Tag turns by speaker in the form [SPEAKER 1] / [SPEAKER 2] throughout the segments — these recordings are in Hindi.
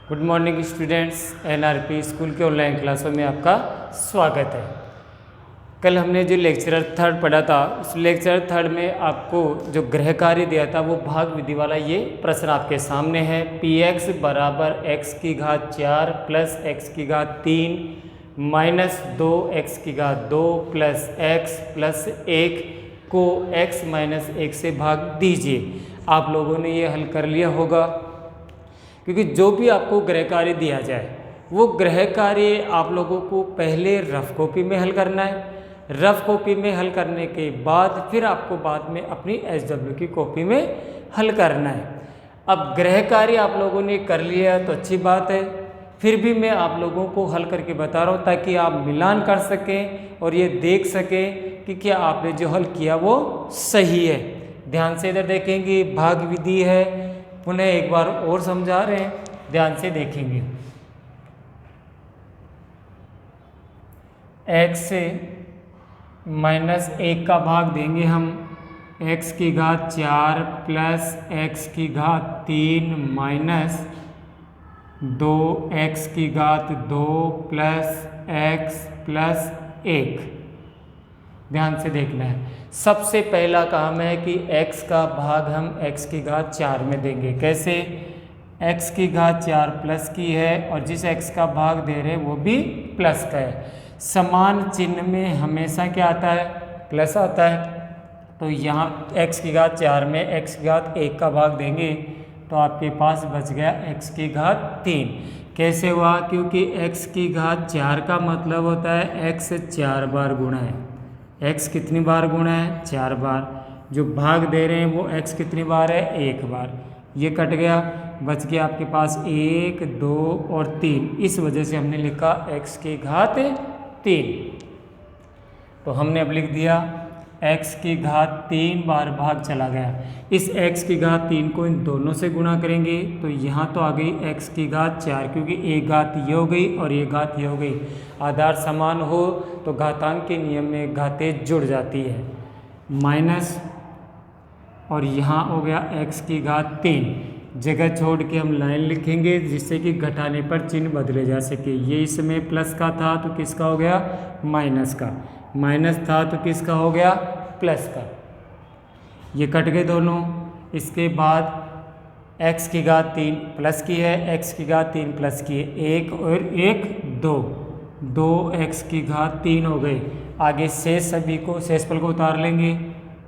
[SPEAKER 1] Good morning students, NRP school के ऑनलाइन क्लासों में आपका स्वागत है। कल हमने जो लेक्चरर थर्ड पढ़ा था, उस लेक्चरर थर्ड में आपको जो गृह कार्य दिया था वो भाग विधि वाला ये प्रश्न आपके सामने है। px बराबर x की घात 4 प्लस x की घात 3 माइनस 2x की घात 2 प्लस x प्लस 1 को x माइनस 1 से भाग दीजिए। आप लोगों ने ये हल कर लिया होगा, क्योंकि जो भी आपको गृह कार्य दिया जाए वो गृह कार्य आप लोगों को पहले रफ कॉपी में हल करना है। रफ कॉपी में हल करने के बाद फिर आपको बाद में अपनी SW की कॉपी में हल करना है। अब गृह कार्य आप लोगों ने कर लिया तो अच्छी बात है, फिर भी मैं आप लोगों को हल करके बता रहा हूँ ताकि आप मिलान कर सकें और ये देख सकें कि क्या आपने जो हल किया वो सही है। ध्यान से इधर देखेंगे, भाग विधि है, पुनः एक बार और समझा रहे हैं, ध्यान से देखेंगे। x से माइनस 1 का भाग देंगे हम x की घात 4 प्लस x की घात 3 माइनस 2x की घात 2 प्लस x प्लस 1। ध्यान से देखना है। सबसे पहला काम है कि x का भाग हम x की घात 4 में देंगे। कैसे? x की घात 4 प्लस की है और जिस x का भाग दे रहे हैं वो भी प्लस का है। समान चिन्ह में हमेशा क्या आता है? प्लस आता है। तो यहाँ x की घात 4 में x की घात 1 का भाग देंगे तो आपके पास बच गया x की घात 3। कैसे हुआ? क्योंकि x की घात 4 का मतलब होता है x 4 बार गुणा है। x कितनी बार गुणा है? 4 बार। जो भाग दे रहे हैं वो x कितनी बार है? 1 बार। ये कट गया, बच गया आपके पास 1, 2 और 3। इस वजह से हमने लिखा x की घात 3। तो हमने अब लिख दिया x की घात 3 बार भाग चला गया। इस x की घात 3 को इन दोनों से गुणा करेंगे तो यहाँ तो आ गई x की घात 4, क्योंकि एक घात ये हो गई और ये घात ये हो गई। आधार समान हो तो घातांक के नियम में घातें जुड़ जाती है। माइनस और यहाँ हो गया x की घात 3। जगह छोड़ के हम लाइन लिखेंगे जिससे कि घटाने पर चिन्ह बदले जा सके। ये इसमें प्लस का था तो किसका हो गया? माइनस का। माइनस था तो किसका हो गया? प्लस का। ये कट गए दोनों। इसके बाद x की घात 3 प्लस की है, x की घात 3 प्लस की है, 1 और 1 2, 2x की घात 3 हो गई। आगे शेष सभी को, शेषफल को उतार लेंगे।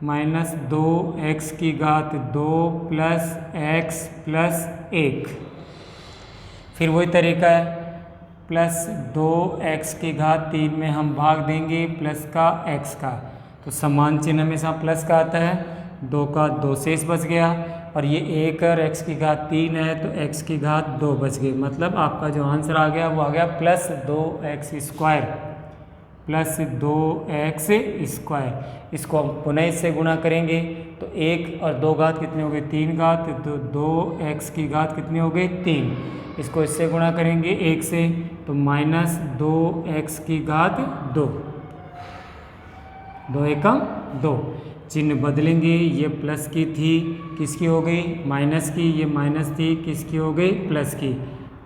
[SPEAKER 1] माइनस 2x की घात 2 प्लस x प्लस 1। फिर वही तरीका है, प्लस 2x की घात 3 में हम भाग देंगे प्लस का x का। तो समान चिन्ह हमेशा प्लस का आता है। 2 का 2 शेष बच गया और ये 1 और x की घात 3 है तो x की घात 2 बच गई। मतलब आपका जो आंसर आ गया वो आ गया plus 2x square, plus 2x square. इसको हम पुनः इससे गुणा करेंगे तो 1 और 2 घात कितनी हो गई? 3 घात, तो 2x की घात कितनी हो गई? 3। इसको इससे गुणा करेंगे 1 से तो माइनस 2x की घात 2, 2 एकम 2। चिन्ह बदलेंगे, ये प्लस की थी, किसकी हो गई? माइनस की। ये माइनस थी, किसकी हो गई? प्लस की।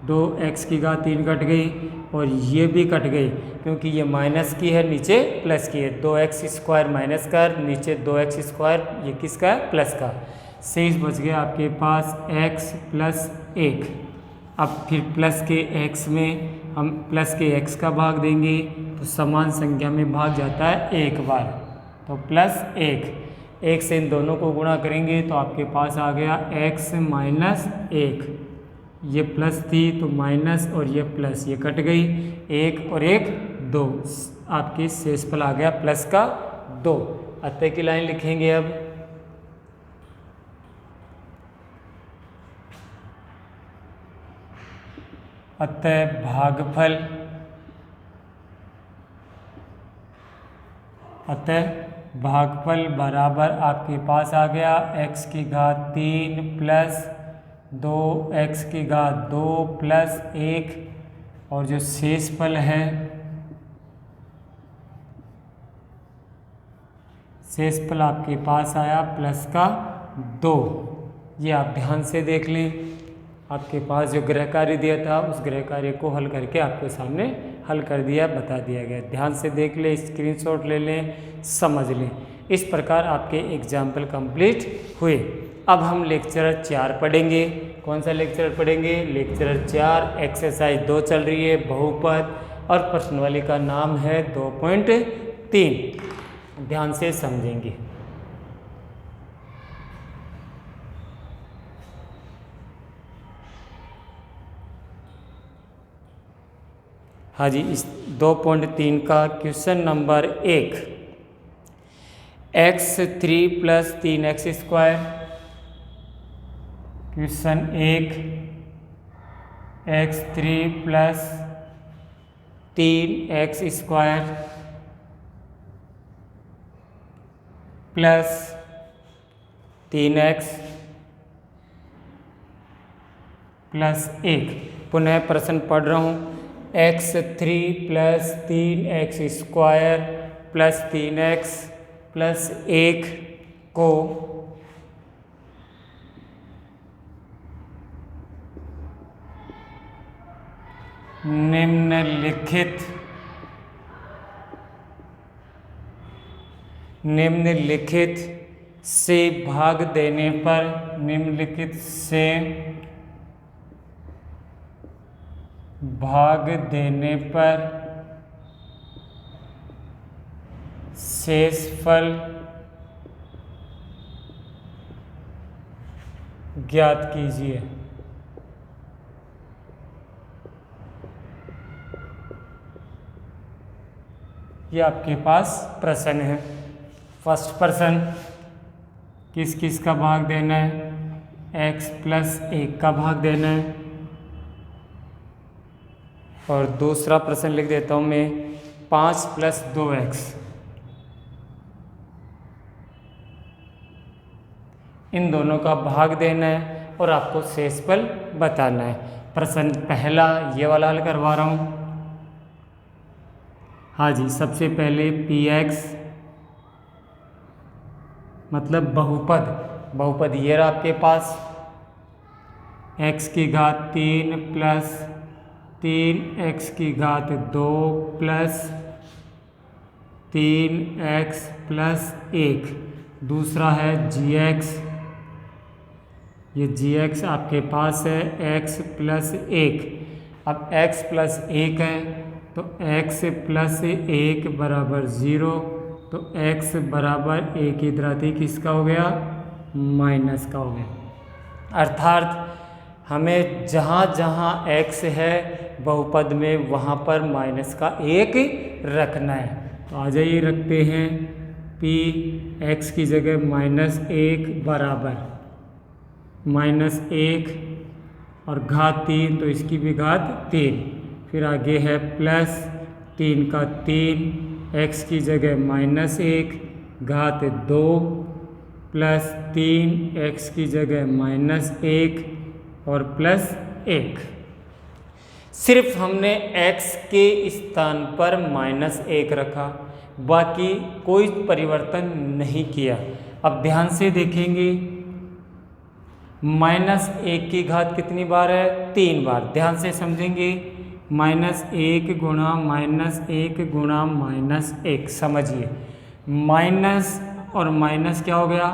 [SPEAKER 1] 2x की घात 3 कट गई और ये भी कट गई क्योंकि ये माइनस की है, नीचे प्लस की है। 2x स्क्वायर माइनस का, नीचे 2x स्क्वायर, ये किसका है? प्लस का। शेष बच गया आपके पास x प्लस 1। अब फिर प्लस के x में हम प्लस के x का भाग देंगे तो समान संख्या में भाग जाता है 1 बार, तो प्लस 1। 1 से इन दोनों को गुणा करेंगे तो आपके पास आ गया x माइनस 1। ये प्लस थी तो माइनस और ये प्लस, ये कट गई। 1 और 1 2, आपके शेषफल आ गया प्लस का 2। अतः की लाइन लिखेंगे अब, अतः भागफल, अतः भागफल बराबर आपके पास आ गया x की घात 3 प्लस 2x की घात 2 प्लस 1 और जो शेषफल है, शेषफल आपके पास आया प्लस का 2। ये आप ध्यान से देख लें। आपके पास जो गृह कार्य दिया था उस गृह कार्य को हल करके आपके सामने हल कर दिया, बता दिया गया। ध्यान से देख लें, स्क्रीनशॉट ले लें, समझ लें। इस प्रकार आपके एग्जाम्पल कंप्लीट हुए। अब हम लेक्चर 4 पढ़ेंगे। कौन सा लेक्चर पढ़ेंगे? लेक्चर 4 एक्सरसाइज 2 चल रही है, बहुपद, और प्रश्नावली का नाम है 2.3। ध्यान से समझेंगे। हाँ जी, इस 2.3 का question number 1, x3 + 3x²। Question 1, x3 + 3x² + 3x + 1। पुनः प्रश्न पढ़ रहा हूँ। x3 + 3x² + 3x + 1 को निम्नलिखित से भाग देने पर शेषफल ज्ञात कीजिए। ये आपके पास प्रश्न है। फर्स्ट प्रश्न, किस किस का भाग देना है? x + 1 का भाग देना है। और दूसरा प्रश्न लिख देता हूँ मैं, 5 + 2x। इन दोनों का भाग देना है और आपको शेषफल बताना है। प्रश्न पहला ये वाला हल करवा रहा हूँ। हाँ जी, सबसे पहले px मतलब बहुपद ये रहा आपके पास, x की घात 3 + 3x की घात 2 + 3x + 1। दूसरा है gx, ये gx आपके पास है x + 1। अब x + 1 है तो x + 1 = 0, तो x = 1 इधर आती किसका हो गया? माइनस का हो गया। अर्थात हमें जहाँ जहाँ x है बहुपद में वहाँ पर माइनस का 1 रखना है। तो आ जाइए, रखते हैं p x की जगह -1 बराबर -1 और घात 3, तो इसकी भी घात 3। फिर आगे है +3 का 3, x की जगह -1 घात 2 + 3x की जगह -1 और +1। सिर्फ हमने x के स्थान पर -1 रखा, बाकी कोई परिवर्तन नहीं किया। अब ध्यान से देखेंगे, -1 की घात कितनी बार है? 3 बार। ध्यान से समझेंगे, -1 गुणा -1 गुणा -1। समझिए, माइनस और माइनस क्या हो गया?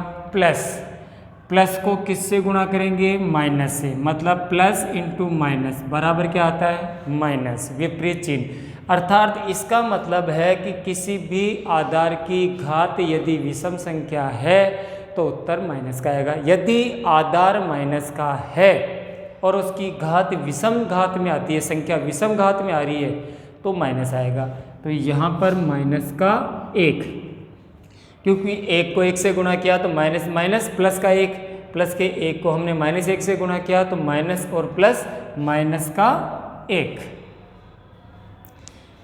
[SPEAKER 1] प्लस को किससे गुणा करेंगे? माइनस से, मतलब प्लस इंटू माइनस बराबर क्या आता है? माइनस, विपरीत चिन्ह। अर्थात इसका मतलब है कि किसी भी आधार की घात यदि विषम संख्या है तो उत्तर माइनस का आएगा। यदि आधार माइनस का है और उसकी घात विषम घात में आती है, संख्या विषम घात में आ रही है, तो माइनस आएगा। तो यहाँ पर माइनस का 1, क्योंकि 1 को 1 से गुणा किया तो माइनस माइनस, प्लस का 1, प्लस के 1 को हमने -1 से गुणा किया तो माइनस और प्लस माइनस का 1।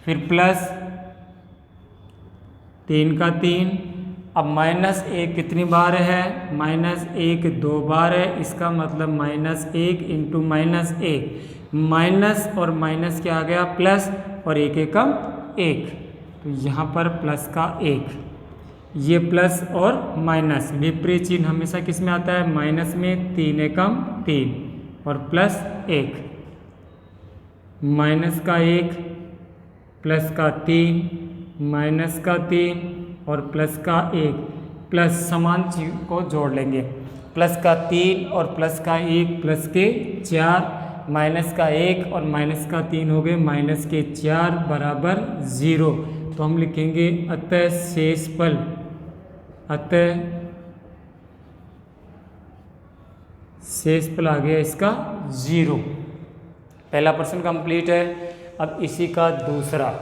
[SPEAKER 1] फिर प्लस 3 का 3। अब -1 कितनी बार है? -1 2 बार है। इसका मतलब -1 इंटू -1, माइनस और माइनस क्या आ गया? प्लस, और 1 एकम 1, तो यहाँ पर प्लस का 1। ये प्लस और माइनस विपरीत चिन्ह हमेशा किस में आता है? माइनस में। 3 एकम 3, और प्लस 1, माइनस का 1, प्लस का 3, माइनस का 3 और प्लस का 1, प्लस समान चीज को जोड़ लेंगे। प्लस का 3 और प्लस का 1 प्लस के 4, माइनस का 1 और माइनस का 3 हो गए माइनस के 4 बराबर 0। तो हम लिखेंगे अतः शेषफल, अतः शेषफल आ गया इसका 0। पहला प्रश्न कंप्लीट है। अब इसी का दूसरा,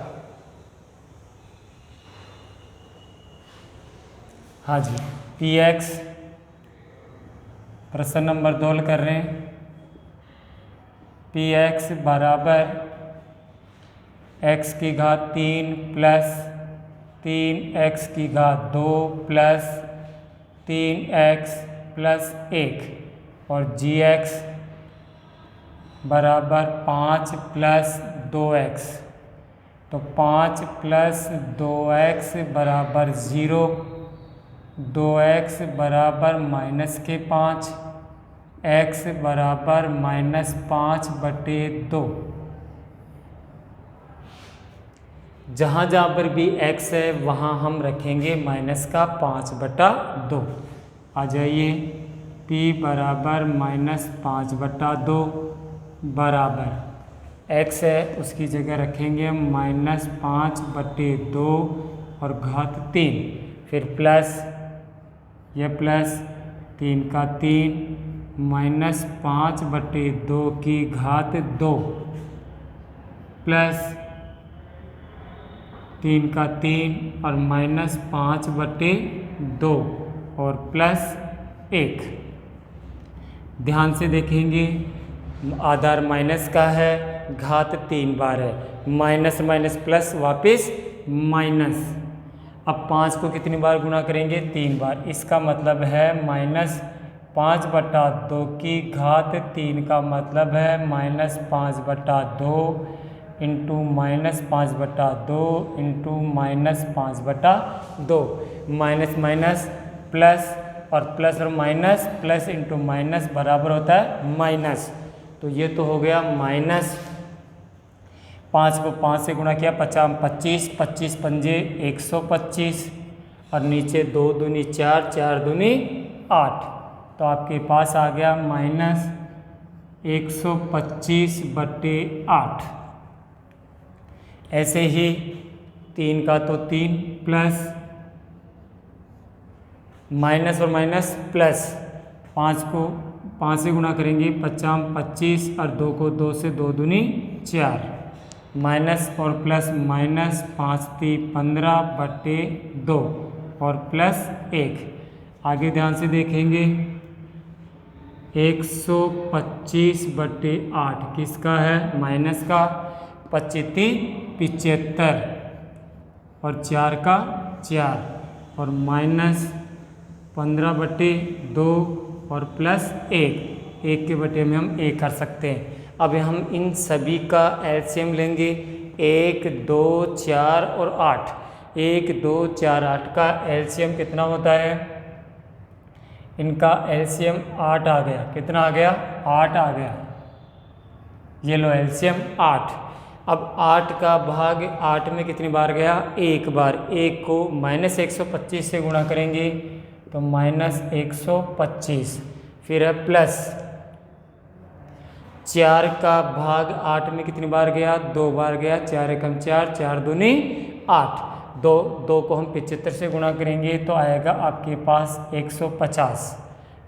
[SPEAKER 1] हाँ जी, px प्रश्न नंबर 2 कर रहे हैं। px बराबर x की घात 3 प्लस 3x की घात 2 प्लस 3x प्लस 1 और gx बराबर 5 प्लस 2x। तो 5 प्लस 2x बराबर 0, 2x बराबर माइनस के 5, x बराबर -5/2। जहाँ जहाँ पर भी x है वहाँ हम रखेंगे -5/2। आ जाइए, p बराबर -5/2 बराबर x है उसकी जगह रखेंगे -5/2 और घात 3, फिर प्लस, यह प्लस 3 का 3 -5/2 की घात 2 प्लस 3 का 3 और -5/2 और प्लस 1। ध्यान से देखेंगे, आधार माइनस का है, घात 3 बार है, माइनस माइनस प्लस वापस माइनस। अब 5 को कितनी बार गुणा करेंगे? 3 बार। इसका मतलब है -5/2 की घात 3 का मतलब है -5/2 into -5/2 into -5/2। Minus minus plus और प्लस और माइनस, प्लस इंटू माइनस बराबर होता है माइनस। तो ये तो हो गया माइनस। 5 को 5 से गुणा किया, 5 25, 25 पंजे 125 और नीचे 2 दूनी 4, 4 दूनी 8। तो आपके पास आ गया -125/8। ऐसे ही 3 का तो 3 प्लस माइनस और माइनस प्लस, 5 को 5 से गुणा करेंगे, 5 25 और 2 को 2 से 2 दूनी 4, माइनस और प्लस माइनस 5 3 15/2 और प्लस 1। आगे ध्यान से देखेंगे, 125/8 किसका है? माइनस का। 25 75 और 4 का 4 और माइनस 15/2 और प्लस 1। 1 के बटे में हम 1 कर सकते हैं। अब हम इन सभी का एलसीएम लेंगे, 1 2 4 और 8। 1 2 4 8 का एलसीएम कितना होता है? इनका एलसीएम 8 आ गया। कितना आ गया? 8 आ गया। ये लो एलसीएम 8। अब 8 का भाग 8 में कितनी बार गया? 1 बार। 1 को -125 से गुणा करेंगे तो -125, फिर है प्लस 4 का भाग 8 में कितनी बार गया? 2 बार गया। 4 एकम 4, 4 दूनी 8। 2 को हम 75 से गुणा करेंगे तो आएगा आपके पास 150।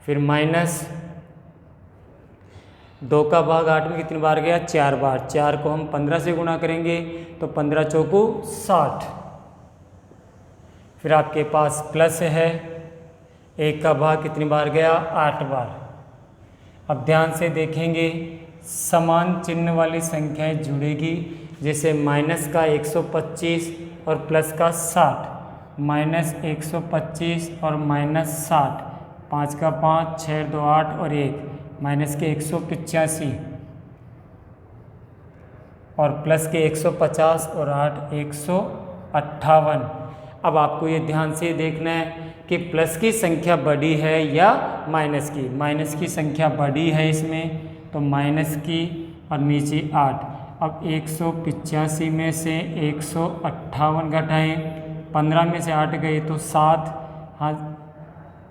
[SPEAKER 1] फिर माइनस 2 का भाग 8 में कितनी बार गया? 4 बार। 4 को हम 15 से गुणा करेंगे तो 15 चौको 60। फिर आपके पास प्लस है, 1 का भाग कितनी बार गया? 8 बार। अब ध्यान से देखेंगे, समान चिन्ह वाली संख्याएं जुड़ेगी। जैसे माइनस का 125 और प्लस का 60, -125 और -60, 5 का 5, 6 2 8 और 1, माइनस के 185 और प्लस के 150 और 8 158। अब आपको ये ध्यान से देखना है कि प्लस की संख्या बड़ी है या माइनस की। माइनस की संख्या बड़ी है इसमें, तो माइनस की और नीचे 8। अब 185 में से 158 घटाएँ, 15 में से 8 गए तो 7, हाँ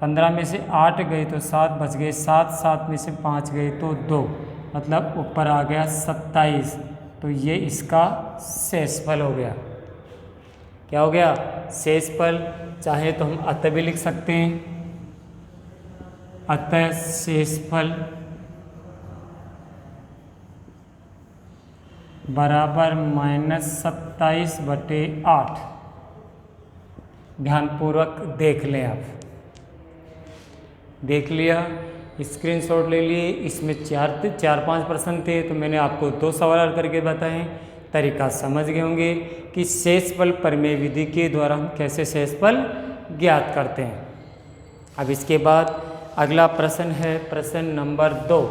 [SPEAKER 1] 15 में से 8 गए तो 7 बच गए, 7 में से 5 गए तो 2, मतलब ऊपर आ गया 27। तो ये इसका शेषफल हो गया। क्या हो गया? शेषफल। चाहे तो हम अतः भी लिख सकते हैं, अतः शेषफल बराबर -27/8। ध्यानपूर्वक देख लें। आप देख लिया, स्क्रीनशॉट ले लिए। इसमें 4-5 प्रश्न थे, तो मैंने आपको 2 सवाल करके बताएं। तरीका समझ गए होंगे कि शेषफल प्रमेय विधि के द्वारा हम कैसे शेषफल ज्ञात करते हैं। अब इसके बाद अगला प्रश्न है प्रश्न नंबर 2।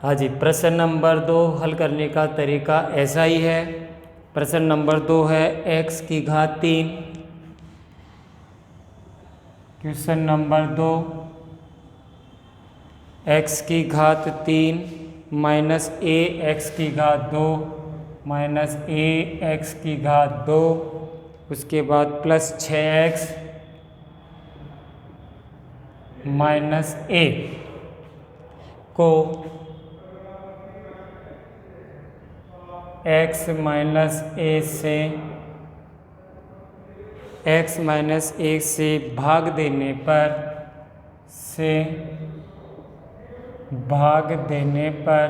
[SPEAKER 1] हाँ जी, प्रश्न नंबर 2 हल करने का तरीका ऐसा ही है। प्रश्न नंबर 2 है x की घात 3। क्वेश्चन नंबर 2, x की घात 3 माइनस a x की घात 2 माइनस a x की घात 2, उसके बाद प्लस 6x माइनस a को x माइनस a से भाग देने पर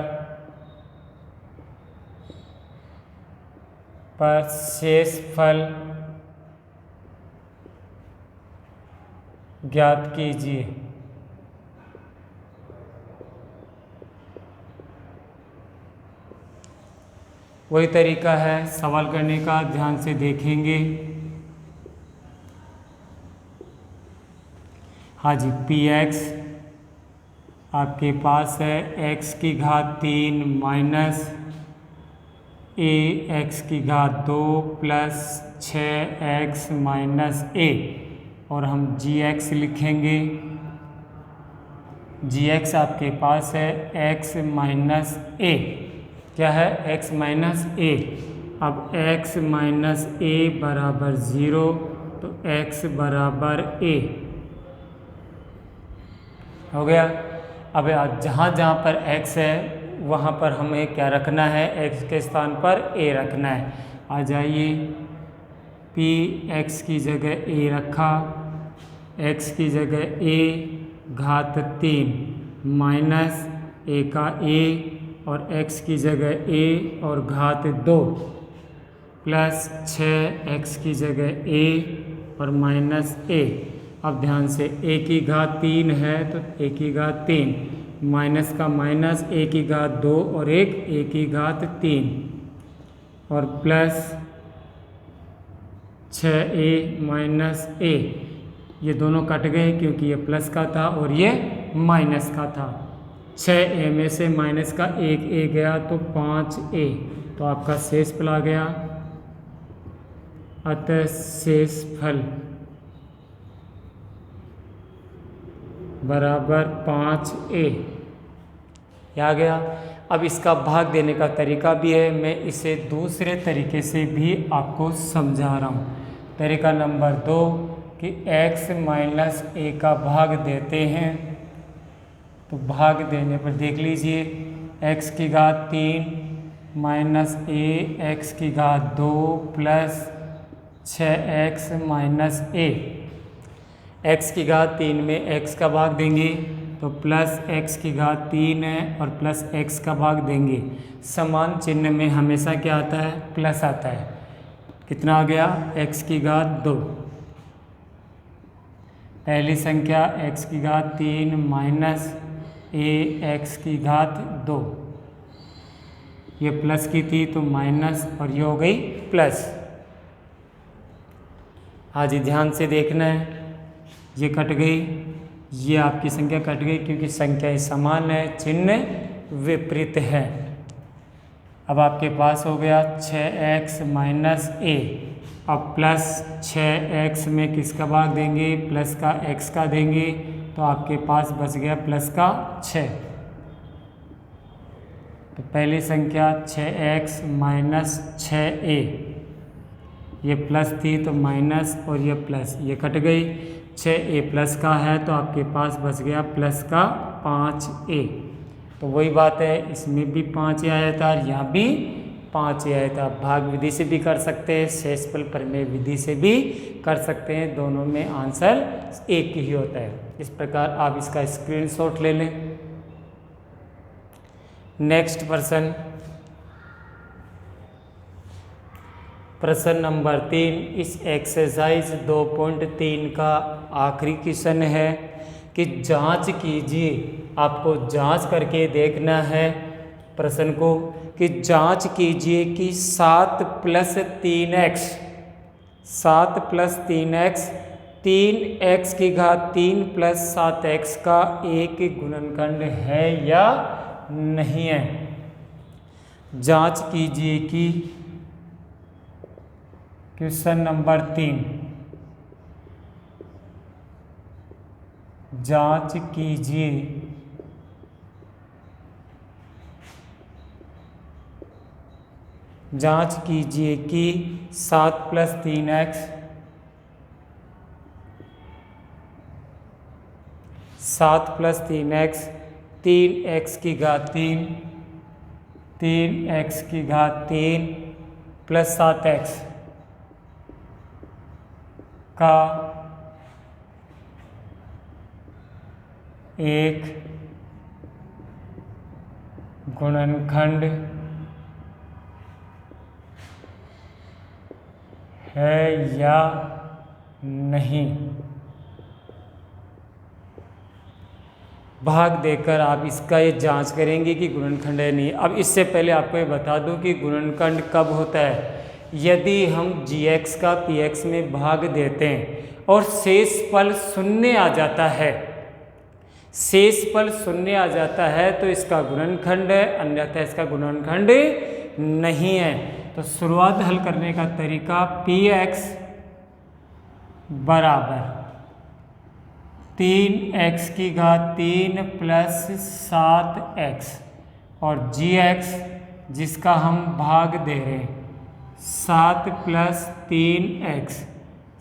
[SPEAKER 1] शेषफल ज्ञात कीजिए। वही तरीका है सवाल करने का, ध्यान से देखेंगे। हाँ जी, px आपके पास है x की घात 3 माइनस a x की घात 2 प्लस 6x माइनस a, और हम gx लिखेंगे। gx आपके पास है x माइनस a। क्या है? x minus a। अब x माइनस a बराबर 0, तो x बराबर a हो गया। अब जहाँ जहाँ पर x है वहाँ पर हमें क्या रखना है? x के स्थान पर a रखना है। आ जाइए, p x की जगह a रखा, x की जगह a घात 3 माइनस a का a, और x की जगह a और घात 2 प्लस 6x की जगह a और माइनस a। अब ध्यान से a की घात 3 है तो a की घात 3, माइनस का माइनस, a की घात 2 और एक a की घात 3, और प्लस 6a माइनस a। ये दोनों कट गए क्योंकि ये प्लस का था और ये माइनस का था। 6a में से माइनस का 1a गया तो 5a, तो आपका शेषफल आ गया। अतः शेषफल बराबर 5a। आ गया। अब इसका भाग देने का तरीका भी है, मैं इसे दूसरे तरीके से भी आपको समझा रहा हूँ। तरीका नंबर 2 कि x माइनस a का भाग देते हैं, तो भाग देने पर देख लीजिए, x की घात 3 माइनस a x की घात 2 plus 6x minus a। x की घात 3 में x का भाग देंगे तो प्लस x की घात 3 है और प्लस x का भाग देंगे। समान चिन्ह में हमेशा क्या आता है? प्लस आता है। कितना आ गया? x की घात 2। पहली संख्या x की घात 3 माइनस a x की घात 2, ये प्लस की थी तो माइनस, और ये हो गई प्लस। हाँ जी, ध्यान से देखना है। ये कट गई, ये आपकी संख्या कट गई क्योंकि संख्याएं समान है, चिन्ह विपरीत है। अब आपके पास हो गया 6x माइनस ए। अब प्लस 6x में किसका भाग देंगे, प्लस का x का देंगे, तो आपके पास बच गया प्लस का 6। तो पहली संख्या 6x माइनस 6a, ये प्लस थी तो माइनस और ये प्लस, ये कट गई। 6a प्लस का है तो आपके पास बच गया प्लस का 5a। तो वही बात है, इसमें भी 5 आया था और यहाँ भी 5 आया था। भाग विधि से भी कर सकते हैं, शेषफल प्रमेय विधि से भी कर सकते हैं, दोनों में आंसर एक ही होता है। इस प्रकार आप इसका स्क्रीनशॉट ले लें। नेक्स्ट प्रश्न नंबर 3 इस एक्सरसाइज 2.3 का आखिरी क्वेश्चन है कि जांच कीजिए। आपको जांच करके देखना है प्रश्न को कि जांच कीजिए कि 7 + 3x 3x की घात 3 + 7x का एक गुणनखंड है या नहीं है। जांच कीजिए कि क्वेश्चन नंबर 3, जांच कीजिए कि 7 + 3x 3x की घात 3 3x की घात 3 + 7x का एक गुणनखंड है या नहीं। भाग देकर आप इसका ये जांच करेंगे कि गुणनखंड है नहीं। अब इससे पहले आपको ये बता दूं कि गुणनखंड कब होता है। यदि हम gx का px में भाग देते हैं और शेषफल शून्य आ जाता है, शेषफल शून्य आ जाता है तो इसका गुणनखंड है, अन्यथा इसका गुणनखंड नहीं है। तो शुरुआत हल करने का तरीका px बराबर 3x की घात 3 + 7x और gx जिसका हम भाग दे रहे हैं 7 + 3x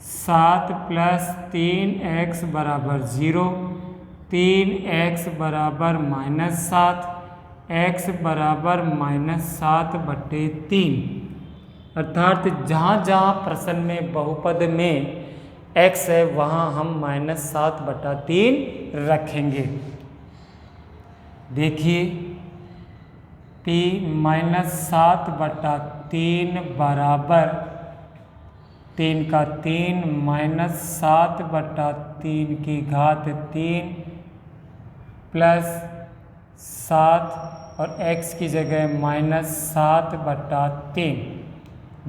[SPEAKER 1] 7 + 3x बराबर 0, 3x बराबर -7, x बराबर -7/3। अर्थात जहाँ जहाँ प्रश्न में बहुपद में x है वहाँ हम -7/3 रखेंगे। देखिए p -7/3 बराबर 3 का 3 -7/3 की घात 3 + 7 और x की जगह -7/3।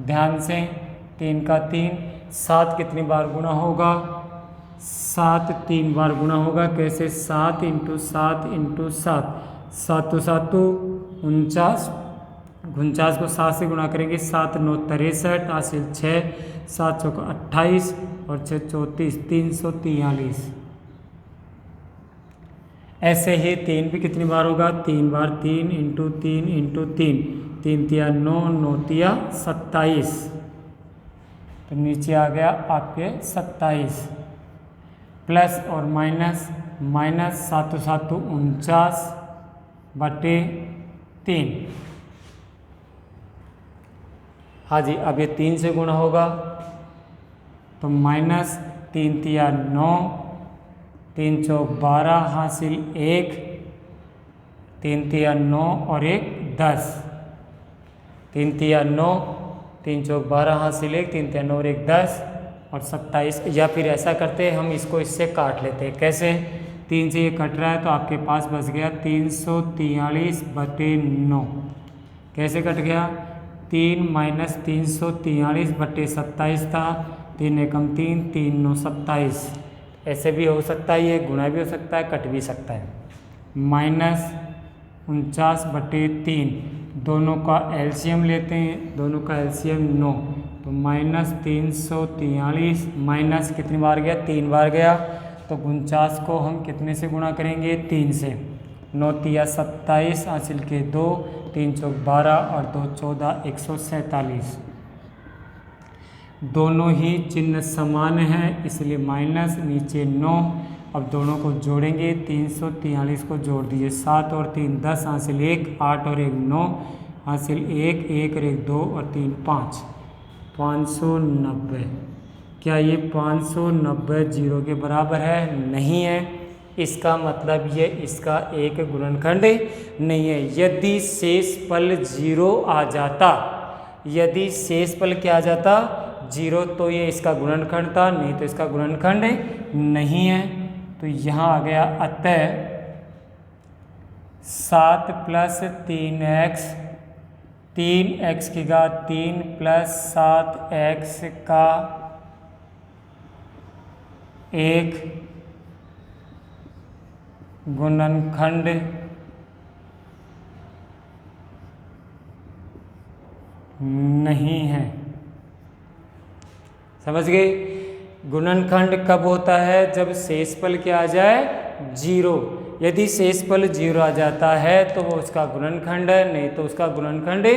[SPEAKER 1] ध्यान से 3 का 3, 7 कितनी बार गुणा होगा, 7 3 बार गुणा होगा। कैसे, 7 × 7 × 7, 7 × 7 49, 49 को 7 से गुणा करेंगे, 7 9 63, हासिल 6, 7 चौको 28 और 6 34, 343। ऐसे ही 3 भी कितनी बार होगा, 3 बार, 3 × 3 × 3, 3 × 9 9 × 27, तो नीचे आ गया आपके 27 प्लस और माइनस, -7 7 49/3। हाँ जी, अब ये 3 से गुणा होगा तो -3 × 9, 3 चौक 12, हासिल 1, 3 × 9 और 1 10, 3 × 9, 3 चौक 12, हासिल 1, 3 × 9 और 1 10 और 27। या फिर ऐसा करते हैं हम इसको इससे काट लेते हैं। कैसे, 3 से ये कट रहा है तो आपके पास बच गया 343/9। कैसे कट गया, 3 - 343/27 था, 3 एकम 3, 3 9 27। ऐसे भी हो सकता है, ये गुणा भी हो सकता है, कट भी सकता है। 49/3, दोनों का एलसीएम लेते हैं, दोनों का एलसीएम 9, तो -343 माइनस कितनी बार गया, 3 बार गया, तो 49 को हम कितने से गुणा करेंगे, 3 से, 9 तिया 27, हासिल के 2, 3 चौक 12 और 2 14, 147। दोनों ही चिन्ह समान हैं इसलिए माइनस, नीचे 9। अब दोनों को जोड़ेंगे, 343 को जोड़ दीजिए, 7 और 3 10, हासिल 1, 8 और 1 9, हासिल 1 1 और 1 2 और 3 5, 590। क्या ये 590 जीरो के बराबर है? नहीं है। इसका मतलब ये इसका एक गुणनखंड नहीं है। यदि शेषफल जीरो आ जाता, यदि शेषफल क्या आ जाता, जीरो, तो ये इसका गुणनखंड था, नहीं तो इसका गुणनखंड नहीं है। तो यहाँ आ गया, अतः 7 + 3x, 3x की घात 3 + 7x का एक गुणनखंड नहीं है। समझ गए? गुणनखंड कब होता है? जब शेषफल क्या आ जाए, जीरो। यदि शेषफल जीरो आ जाता है तो वो उसका गुणनखंड है, नहीं तो उसका गुणनखंड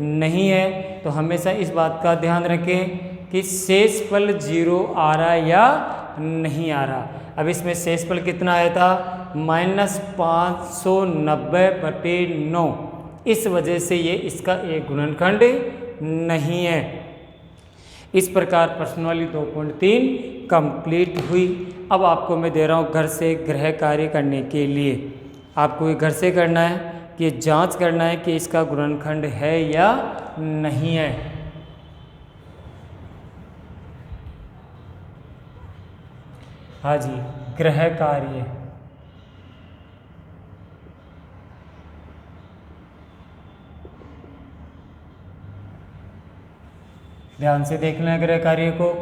[SPEAKER 1] नहीं है। तो हमेशा इस बात का ध्यान रखें कि शेषफल जीरो आ रहा है या नहीं आ रहा। अब इसमें शेषफल कितना आया था, -590/9। इस वजह से ये इसका एक गुणनखंड नहीं है। इस प्रकार प्रश्नावली 2.3 कंप्लीट हुई। अब आपको मैं दे रहा हूँ घर से गृह कार्य करने के लिए। आपको ये घर से करना है कि जांच करना है कि इसका गुणनखंड है या नहीं है। हाँ जी, गृह कार्य। ध्यान से देखना है गृह कार्य को।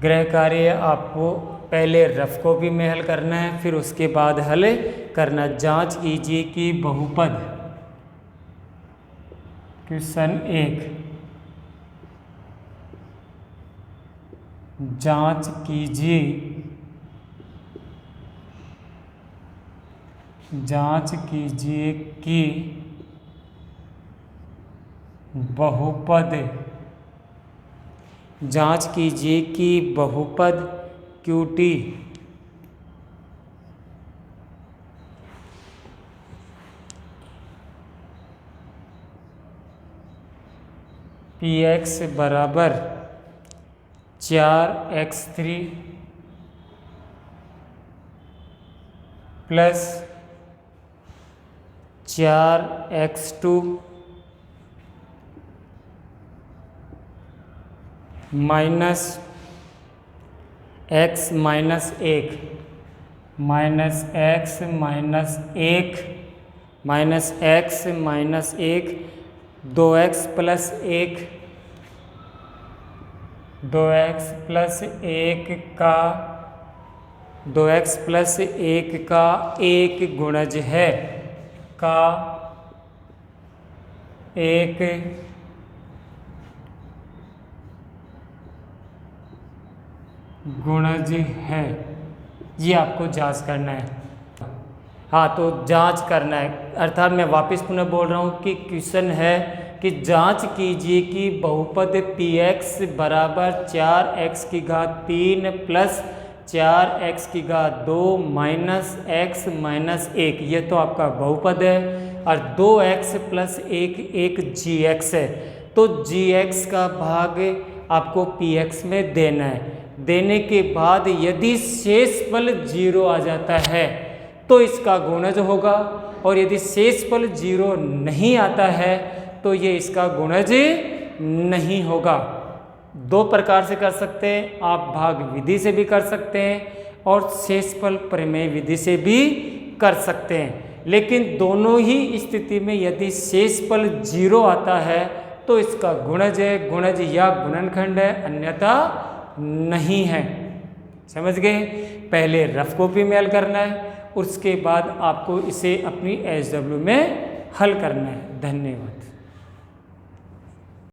[SPEAKER 1] गृह कार्य आपको पहले रफ कॉपी में हल करना है, फिर उसके बाद हल करना। जांच कीजिए कि बहुपद, क्वेश्चन 1, जांच कीजिए, जांच कीजिए कि बहुपद, जांच कीजिए कि बहुपद QT PX बराबर 4x3 plus 4x2 minus x -1 minus x -1 minus x -1 2x + 1 2x + 1 का 2x + 1 का एक गुणज है, का एक गुणज है। ये आपको जांच करना है। हाँ, तो जांच करना है, अर्थात मैं वापस पुनः बोल रहा हूँ कि क्वेश्चन है कि जांच कीजिए कि बहुपद Px बराबर 4x की घात 3 प्लस 4x की घात 2 माइनस x -1, ये तो आपका बहुपद है, और 2x + 1 एक gx है। तो gx का भाग आपको Px में देना है। देने के बाद यदि शेषफल 0 आ जाता है तो इसका गुणज होगा, और यदि शेषफल 0 नहीं आता है तो ये इसका गुणज नहीं होगा। दो प्रकार से कर सकते हैं, आप भाग विधि से भी कर सकते हैं और शेषफल प्रमेय विधि से भी कर सकते हैं। लेकिन दोनों ही स्थिति में यदि शेषफल 0 आता है तो इसका गुणज है, गुणज या गुणनखंड है, अन्यथा नहीं है। समझ गए? पहले रफ कॉपी में हल करना है, उसके बाद आपको इसे अपनी SW में हल करना है। धन्यवाद।